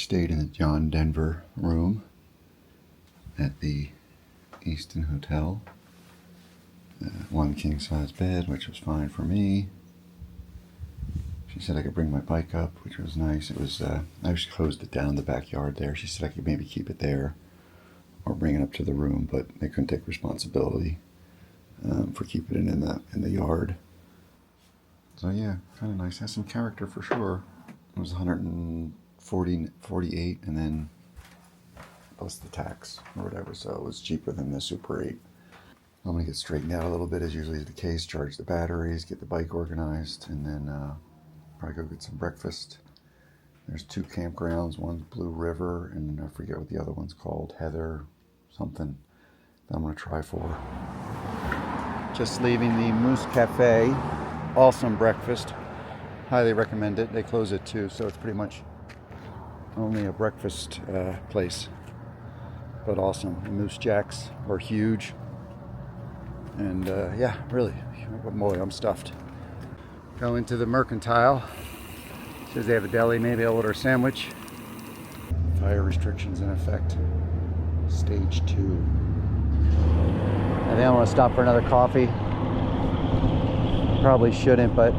stayed in the John Denver room at the Easton Hotel. One king-size bed, which was fine for me. She said I could bring my bike up, which was nice. It was, I just closed it down in the backyard there. She said I could maybe keep it there or bring it up to the room, but they couldn't take responsibility for keeping it in the yard. So yeah, kind of nice. Has some character for sure. It was 148, and then plus the tax or whatever, so it was cheaper than the Super 8. I'm going to get straightened out a little bit, as usually is the case, charge the batteries, get the bike organized, and then probably go get some breakfast. There's 2 campgrounds. One's Blue River, and I forget what the other one's called, Heather something, that I'm going to try for. Just leaving the Moose Cafe. Awesome breakfast. Highly recommend it. They close at 2, so it's pretty much only a breakfast place. But awesome. The Moose Jacks are huge. And yeah, really, boy, I'm stuffed. Go into the Mercantile. Says they have a deli, maybe I'll order a sandwich. Fire restrictions in effect. Stage 2. I think I want to stop for another coffee. Probably shouldn't, but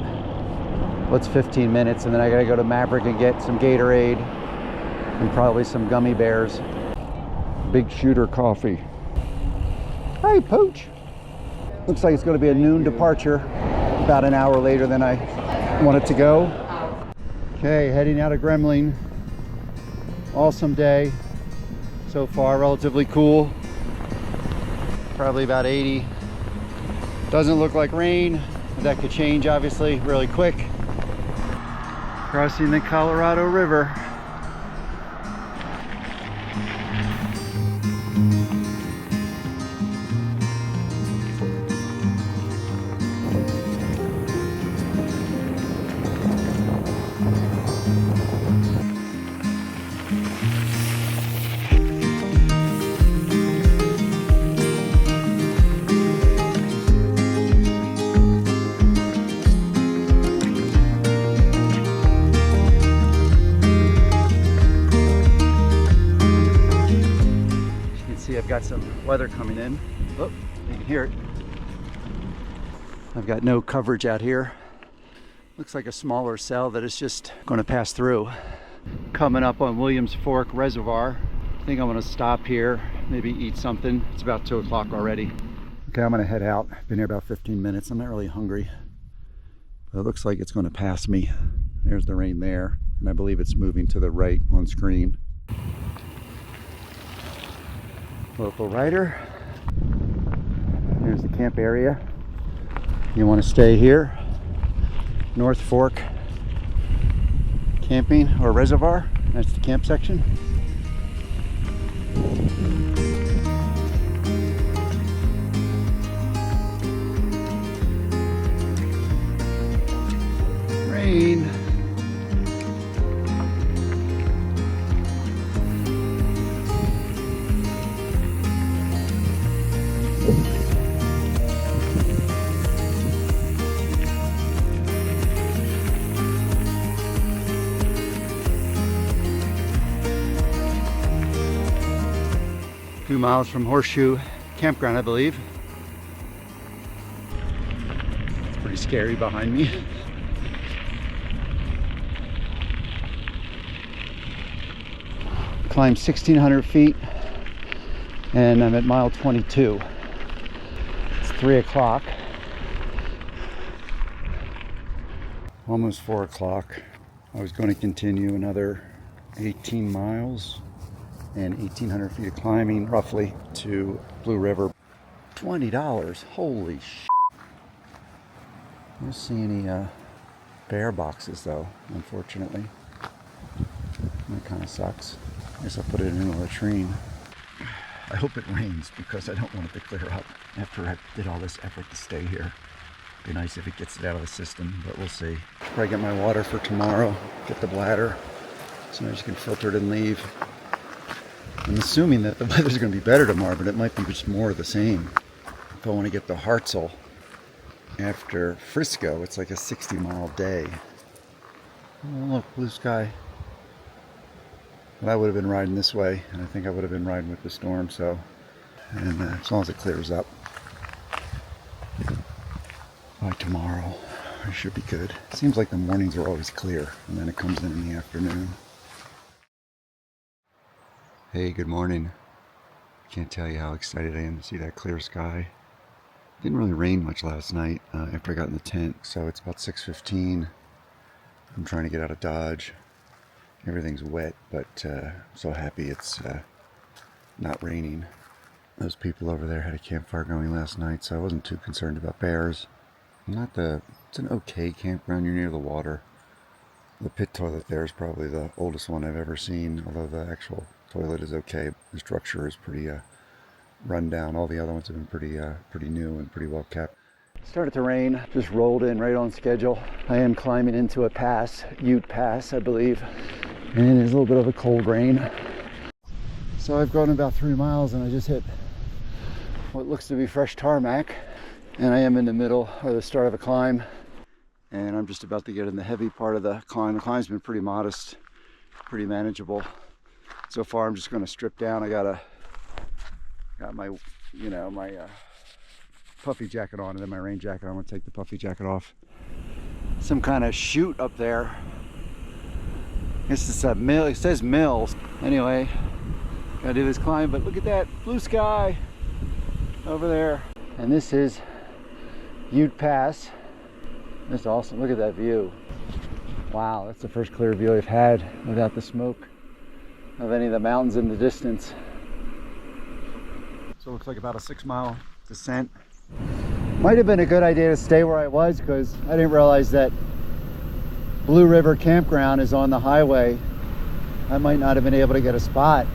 what's 15 minutes, and then I gotta go to Maverick and get some Gatorade and probably some gummy bears. Big Shooter coffee. Hey, Pooch. Looks like it's going to be a noon departure, about an hour later than I wanted to go. Okay, heading out of Kremmling. Awesome day so far, relatively cool. Probably about 80. Doesn't look like rain, but that could change obviously really quick. Crossing the Colorado River. I've got some weather coming in. Oh, you can hear it. I've got no coverage out here. Looks like a smaller cell that is just going to pass through. Coming up on Williams Fork Reservoir. I think I'm going to stop here, maybe eat something. It's about 2 o'clock already. Okay, I'm going to head out. I've been here about 15 minutes. I'm not really hungry, but it looks like it's going to pass me. There's the rain there, and I believe it's moving to the right on screen. Local rider. Here's the camp area. You want to stay here. North Fork Camping or Reservoir. That's the camp section. Rain. A few miles from Horseshoe Campground, I believe. It's pretty scary behind me. Climbed 1,600 feet and I'm at mile 22. It's 3 o'clock. Almost 4 o'clock. I was going to continue another 18 miles and 1,800 feet of climbing roughly to Blue River. $20, holy shit. I don't see any bear boxes though, unfortunately. That kind of sucks. I guess I'll put it in a latrine. I hope it rains because I don't want it to clear up after I did all this effort to stay here. Be nice if it gets it out of the system, but we'll see. Probably get my water for tomorrow, get the bladder, so I just can filter it and leave. I'm assuming that the weather's going to be better tomorrow, but it might be just more of the same. If I want to get to Hartsel after Frisco, it's like a 60-mile day. Oh, look, blue sky. But I would have been riding this way, and I think I would have been riding with the storm, so, and as long as it clears up by tomorrow, I should be good. It seems like the mornings are always clear, and then it comes in the afternoon. Hey, good morning. Can't tell you how excited I am to see that clear sky. It didn't really rain much last night after I got in the tent, so it's about 6:15. I'm trying to get out of Dodge. Everything's wet, but so happy it's not raining. Those people over there had a campfire going last night, so I wasn't too concerned about bears. It's an okay campground. You're near the water. The pit toilet there is probably the oldest one I've ever seen, although the actual toilet is okay. The structure is pretty run down. All the other ones have been pretty new and pretty well kept. Started to rain, just rolled in right on schedule. I am climbing into a pass, Ute Pass, I believe, and it's a little bit of a cold rain. So I've gone about 3 miles and I just hit what looks to be fresh tarmac, and I am in the middle or the start of a climb, and I'm just about to get in the heavy part of the climb. The climb's been pretty modest, pretty manageable. So far I'm just going to strip down. I got my puffy jacket on and then my rain jacket. I'm going to take the puffy jacket off. Some kind of chute up there. I guess it's a mill. It says mills. Anyway, gotta do this climb, but look at that blue sky over there. And this is Ute Pass. That's awesome. Look at that view. Wow, that's the first clear view I've had without the smoke of any of the mountains in the distance. So it looks like about a 6-mile descent. Might have been a good idea to stay where I was, because I didn't realize that Blue River Campground is on the highway. I might not have been able to get a spot.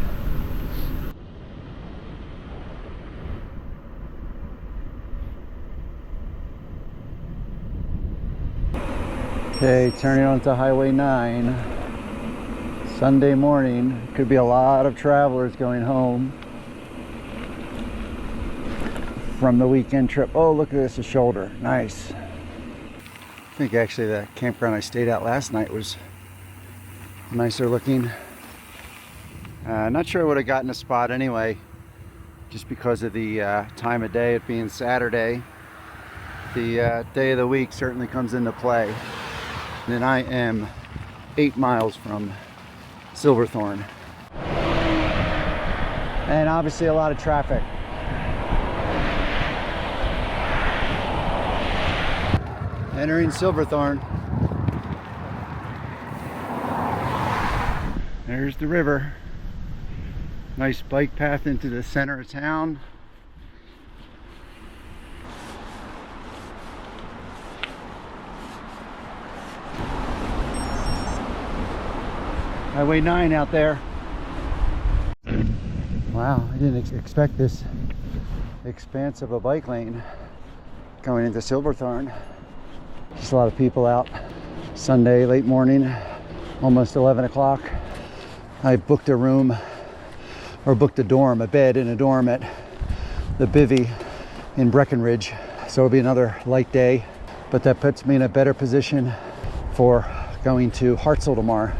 Okay, turning onto Highway 9. Sunday morning. Could be a lot of travelers going home from the weekend trip. Oh, look at this, a shoulder. Nice. I think actually the campground I stayed at last night was nicer looking. Not sure I would have gotten a spot anyway, just because of the time of day, it being Saturday. The day of the week certainly comes into play. And I am 8 miles from Silverthorne. And obviously a lot of traffic. Entering Silverthorne. There's the river. Nice bike path into the center of town. Highway 9 out there. Wow, I didn't expect this expanse of a bike lane going into Silverthorne. Just a lot of people out. Sunday, late morning, almost 11 o'clock. I booked a room, or booked a dorm, a bed in a dorm at the Bivvi in Breckenridge. So it'll be another light day, but that puts me in a better position for going to Hartsel tomorrow.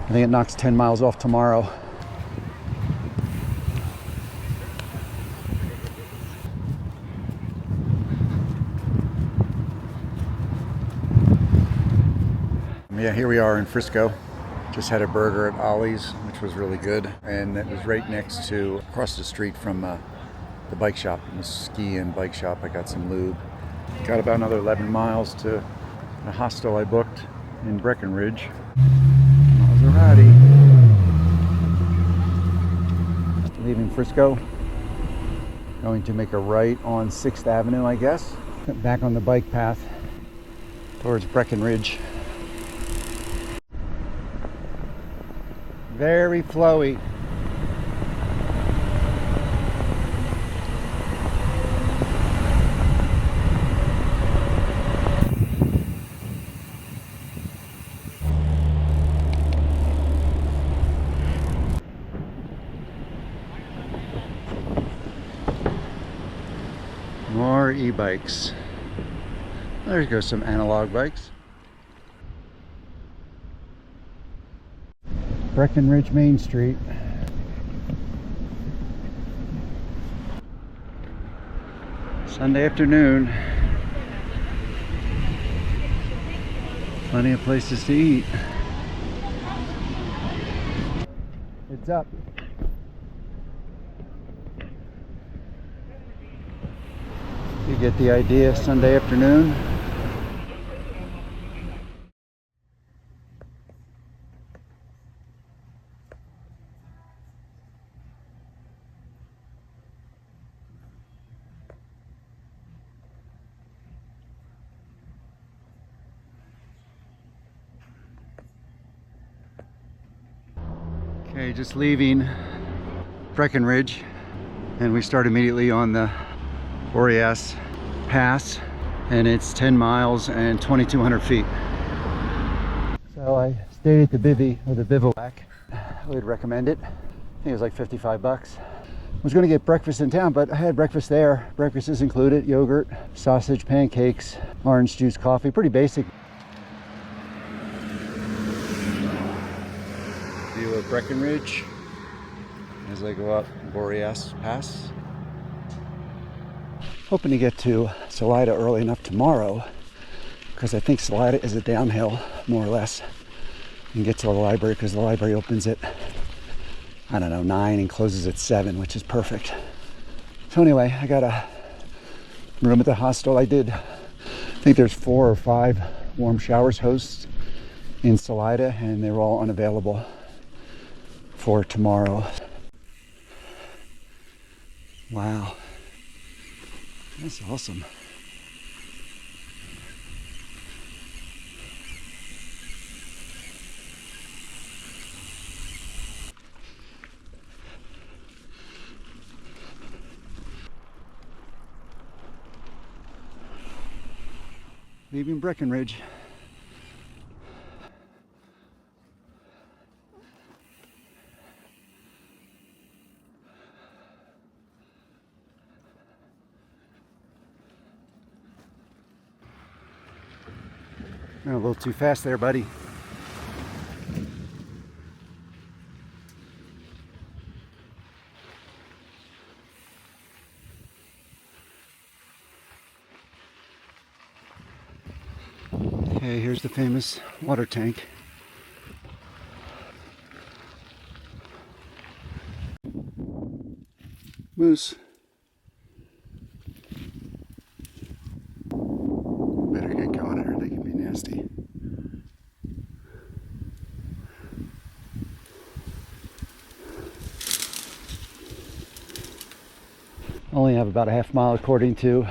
I think it knocks 10 miles off tomorrow. Yeah, here we are in Frisco. Just had a burger at Ollie's, which was really good. And it was right next to, across the street from the bike shop, the ski and bike shop. I got some lube. Got about another 11 miles to a hostel I booked in Breckenridge. Maserati. Leaving Frisco, going to make a right on 6th Avenue, I guess. Back on the bike path towards Breckenridge. Very flowy. More e-bikes. There goes some analog bikes. Breckenridge Main Street. Sunday afternoon. Plenty of places to eat. It's up. You get the idea, Sunday afternoon. Okay, just leaving Breckenridge, and we start immediately on the Boreas Pass, and it's 10 miles and 2,200 feet. So I stayed at the Bivvi, or the bivouac. I would recommend it. I think it was like 55 bucks. I was going to get breakfast in town, but I had breakfast there. Breakfast is included: yogurt, sausage, pancakes, orange juice, coffee. Pretty basic. View of Breckenridge as I go up Boreas Pass. Hoping to get to Salida early enough tomorrow, because I think Salida is a downhill, more or less, and get to the library, because the library opens at, I don't know, 9 and closes at 7, which is perfect. So anyway, I got a room at the hostel. I think there's 4 or 5 warm showers hosts in Salida, and they were all unavailable for tomorrow. Wow, that's awesome. Leaving Breckenridge. Went a little too fast there, buddy. Okay, here's the famous water tank. Moose. Better get going or they can be nasty. Only have about a half mile according to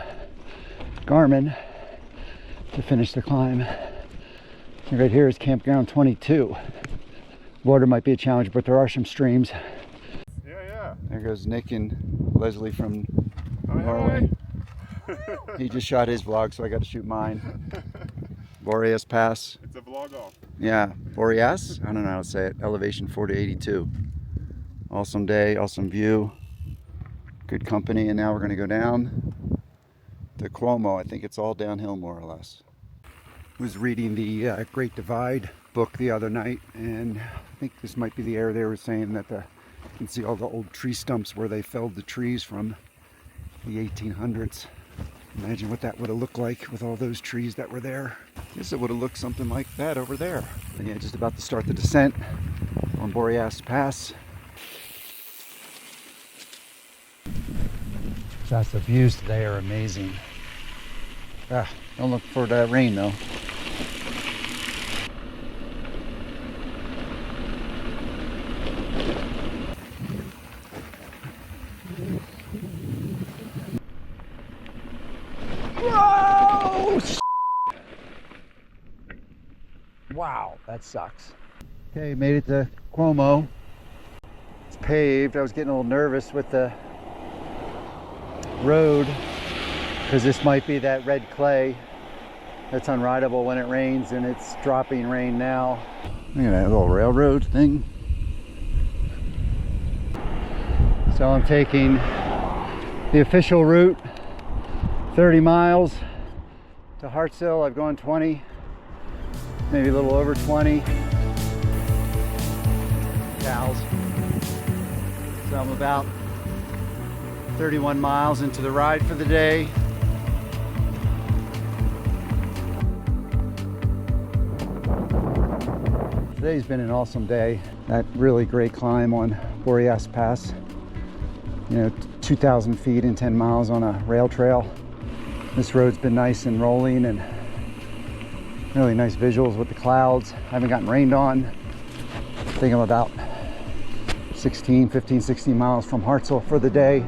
Garmin to finish the climb. And right here is Campground 22. Water might be a challenge, but there are some streams. Yeah. There goes Nick and Leslie from Norway. He just shot his vlog, so I got to shoot mine. Boreas Pass. It's a vlog off. Yeah, Boreas? I don't know how to say it. Elevation 482. Awesome day, awesome view. Good company, and now we're going to go down to Cuomo. I think it's all downhill, more or less. I was reading the Great Divide book the other night, and I think this might be the area they were saying that you can see all the old tree stumps where they felled the trees from the 1800s. Imagine what that would have looked like with all those trees that were there. I guess it would have looked something like that over there. And yeah, just about to start the descent on Boreas Pass. The views today are amazing. Don't look for that rain though. Whoa! Wow, that sucks. Okay, made it to Cuomo. It's paved. I was getting a little nervous with the road because this might be that red clay that's unrideable when it rains, and it's dropping rain now. Look at that little railroad thing. So I'm taking the official route, 30 miles to Hartsel. I've gone 20, maybe a little over 20. miles. So I'm about 31 miles into the ride for the day. Today's been an awesome day. That really great climb on Boreas Pass. 2,000 feet in 10 miles on a rail trail. This road's been nice and rolling and really nice visuals with the clouds. I haven't gotten rained on. I think I'm about 15, 16 miles from Hartsel for the day.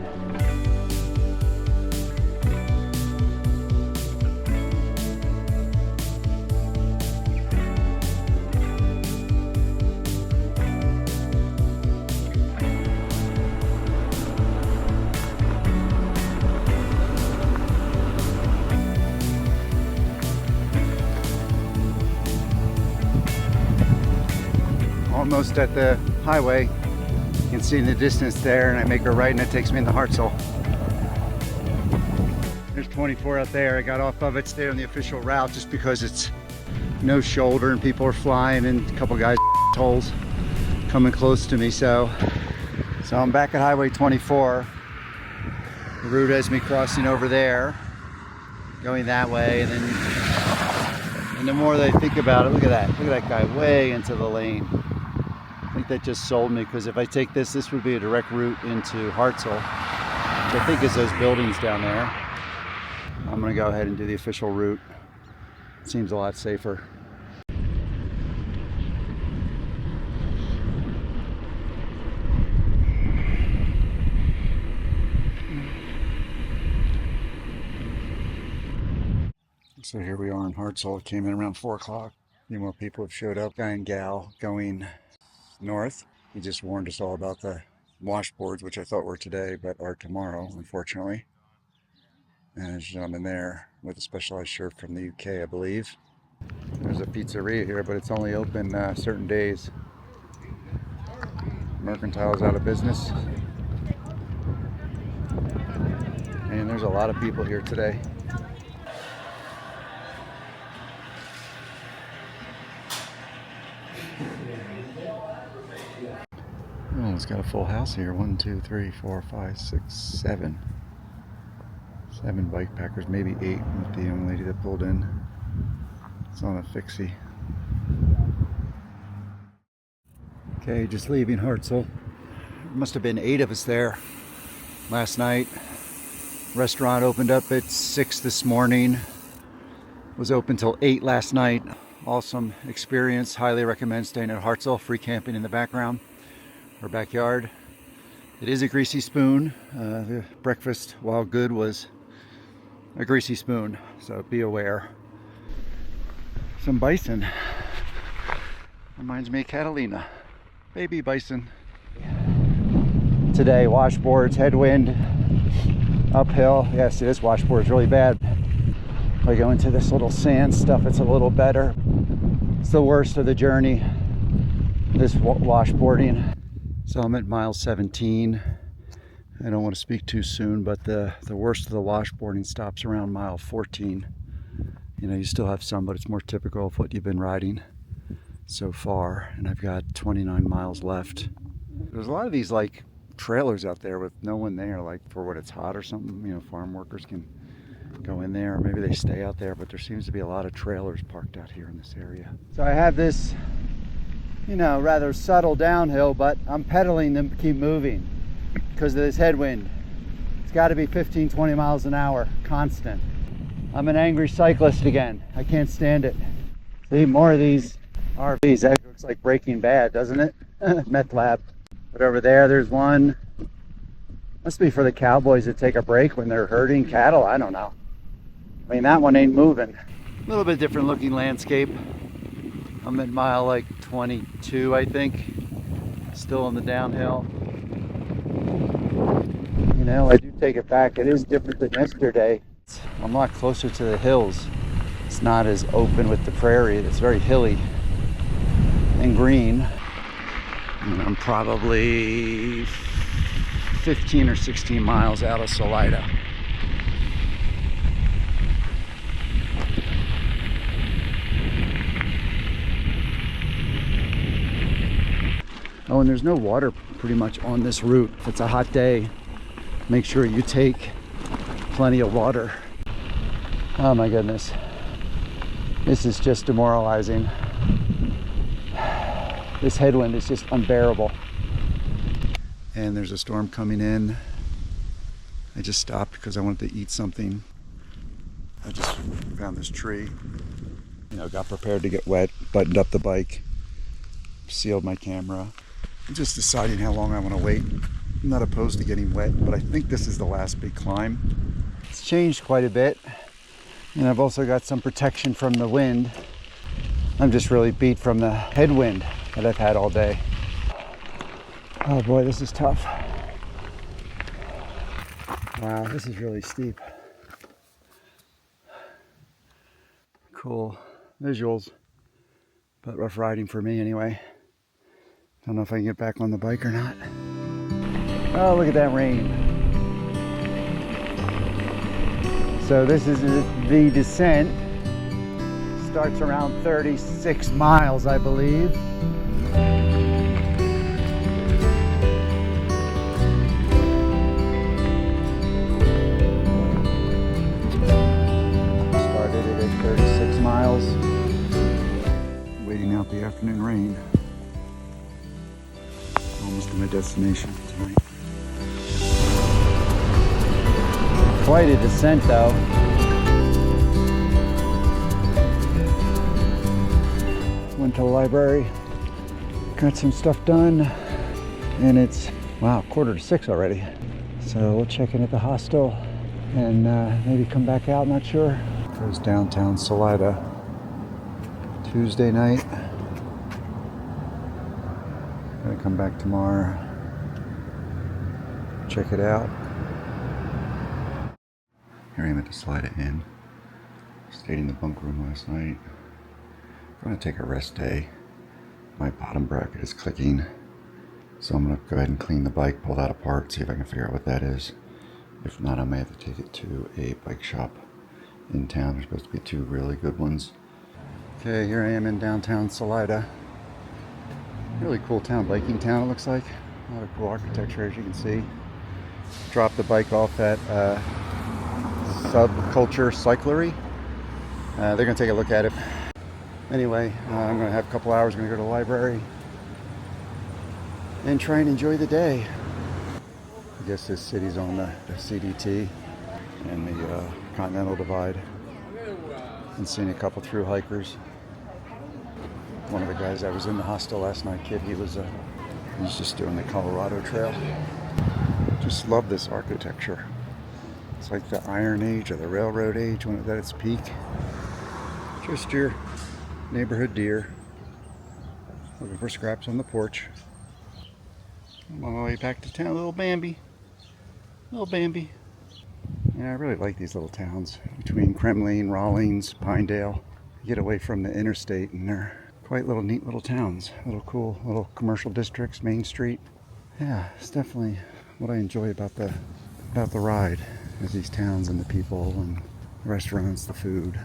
Almost at the highway. You can see in the distance there, and I make a right and it takes me into Hartsel. There's 24 out there. I got off of it, stayed on the official route just because it's no shoulder and people are flying and a couple guys holes coming close to me. So I'm back at Highway 24. The route has me crossing over there, going that way, and the more that I think about it, look at that guy way into the lane. I think that just sold me, because if I take this would be a direct route into Hartsel, which I think is those buildings down there. I'm gonna go ahead and do the official route. It seems a lot safer. So here we are in Hartsel. It came in around 4 o'clock. A few more people have showed up. Guy and gal going north. He just warned us all about the washboards, which I thought were today, but are tomorrow, unfortunately. And there's a gentleman there with a specialized shirt from the UK, I believe. There's a pizzeria here, but it's only open certain days. Mercantile's out of business. And there's a lot of people here today. Oh, it's got a full house here. 1, 2, 3, 4, 5, 6, 7. 7 bike packers, maybe 8 with the young lady that pulled in. It's on a fixie. Okay, just leaving Hartsel. There must have been 8 of us there last night. Restaurant opened up at 6 this morning. Was open till 8 last night. Awesome experience. Highly recommend staying at Hartsel. Free camping in the background or backyard. It is a greasy spoon. The breakfast, while good, was a greasy spoon, so be aware. Some bison. Reminds me of Catalina. Baby bison. Today, washboards, headwind, uphill. Yes, it is washboards, really bad. If I go into this little sand stuff, it's a little better. It's the worst of the journey, this washboarding. So I'm at mile 17. I don't want to speak too soon, but the worst of the washboarding stops around mile 14. You still have some, but it's more typical of what you've been riding so far. And I've got 29 miles left. There's a lot of these like trailers out there with no one there, like for when it's hot or something. Farm workers can go in there, or maybe they stay out there, but there seems to be a lot of trailers parked out here in this area. So I have this, rather subtle downhill, but I'm pedaling them to keep moving because of this headwind. It's got to be 15, 20 miles an hour, constant. I'm an angry cyclist again. I can't stand it. See, more of these RVs. That looks like Breaking Bad, doesn't it? Meth lab. But over there's one. Must be for the cowboys that take a break when they're herding cattle. I don't know. I mean, that one ain't moving. A little bit different looking landscape. I'm at mile like 22, I think. Still on the downhill. I do take it back. It is different than yesterday. I'm a lot closer to the hills. It's not as open with the prairie. It's very hilly and green. And I'm probably 15 or 16 miles out of Salida. Oh, and there's no water pretty much on this route. If it's a hot day, make sure you take plenty of water. Oh my goodness. This is just demoralizing. This headwind is just unbearable. And there's a storm coming in. I just stopped because I wanted to eat something. I just found this tree. You know, got prepared to get wet, buttoned up the bike, sealed my camera. I'm just deciding how long I want to wait. I'm not opposed to getting wet, but I think this is the last big climb. It's changed quite a bit, and I've also got some protection from the wind. I'm just really beat from the headwind that I've had all day. Oh boy, this is tough. Wow, this is really steep. Cool visuals, but rough riding for me anyway. Don't know if I can get back on the bike or not. Oh, look at that rain. So this is the descent. Starts around 36 miles, I believe. Started it at 36 miles. Waiting out the afternoon rain. Almost to my destination tonight. Quite a descent though. Went to the library, got some stuff done, and it's, wow, 5:45 already. So we'll check in at the hostel and maybe come back out, not sure. Goes downtown Salida. Tuesday night. Gonna come back tomorrow, check it out. Here I am at the Salida Inn. Stayed in the bunk room last night. I'm gonna take a rest day. My bottom bracket is clicking, so I'm gonna go ahead and clean the bike, pull that apart, see if I can figure out what that is. If not, I may have to take it to a bike shop in town. There's supposed to be 2 really good ones. Okay, here I am in downtown Salida. Really cool town, biking town it looks like. A lot of cool architecture as you can see. Dropped the bike off at Subculture Cyclery. They're gonna take a look at it. Anyway, I'm gonna have a couple hours, gonna go to the library and try and enjoy the day. I guess this city's on the CDT and the Continental Divide. And seen a couple through hikers. One of the guys that was in the hostel last night, kid, he's just doing the Colorado Trail. Just love this architecture. It's like the Iron Age or the Railroad Age when it was at its peak. Just your neighborhood deer. Looking for scraps on the porch. I'm on my way back to town, little Bambi. Little Bambi. Yeah, I really like these little towns between Kremmling, Rawlings, Pinedale. You get away from the interstate and they're quite little neat little towns. Little cool little commercial districts, Main Street. Yeah, it's definitely what I enjoy about the ride, is these towns and the people and the restaurants, the food.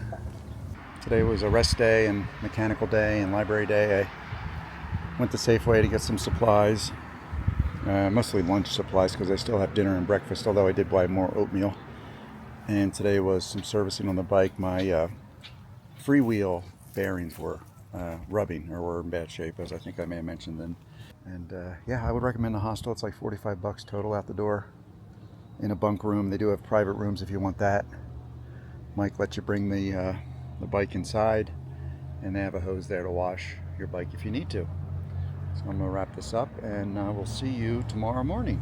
Today was a rest day and mechanical day and library day. I went to Safeway to get some supplies, mostly lunch supplies because I still have dinner and breakfast, although I did buy more oatmeal. And today was some servicing on the bike. My freewheel bearings were rubbing or were in bad shape, as I think I may have mentioned then. And yeah, I would recommend the hostel. It's like $45 total out the door in a bunk room. They do have private rooms if you want that. Mike lets you bring the bike inside, and they have a hose there to wash your bike if you need to. So I'm gonna wrap this up, and we'll see you tomorrow morning.